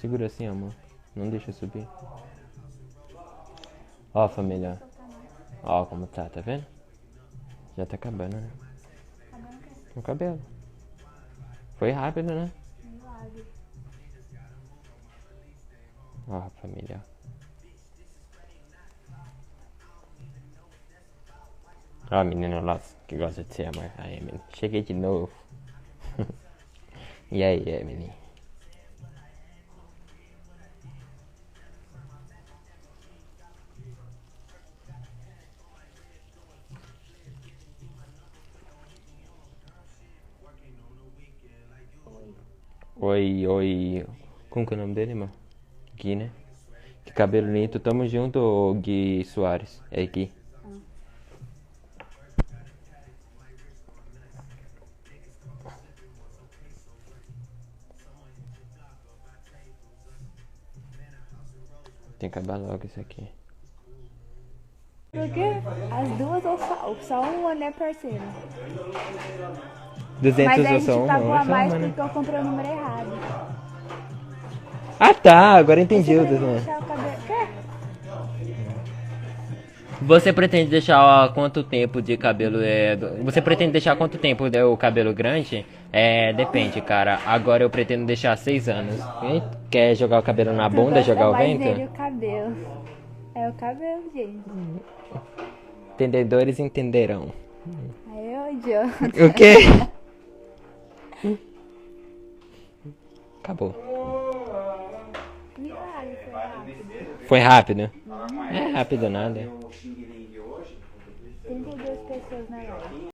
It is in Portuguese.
Segura assim, amor. Não deixa subir. Ó, família. Ó como tá vendo? Já tá acabando, né? O cabelo. Foi rápido, né? Ó, família. Ó, menino lá que gosta de ser amor. Aí, menino. Cheguei de novo. E aí, Emily? Oi, oi. Como que é o nome dele, mano? Gui, né? Que cabelo lindo. Tamo junto, ô Gui Soares. É Gui. Tem que acabar logo isso aqui. Por quê? As duas ou só uma, né, parceiro? 200 Mas aí a ou só gente uma? pagou Ou a só mais uma, né? porque eu comprei o número errado. Ah, tá. Agora entendi Você o pretende desenho. deixar o cabelo... Quê? Você pretende deixar quanto tempo de cabelo Você pretende deixar quanto tempo o cabelo grande? Depende, cara. Agora eu pretendo deixar 6 anos. Hein? Quer jogar o cabelo na Tu bunda, gosta jogar o mais vento? dele o cabelo. É o cabelo, gente. Entendedores entenderão. Aí eu, idiota. O quê? Acabou. Milagre, foi rápido. Foi rápido? É rápido nada. 32 pessoas na live.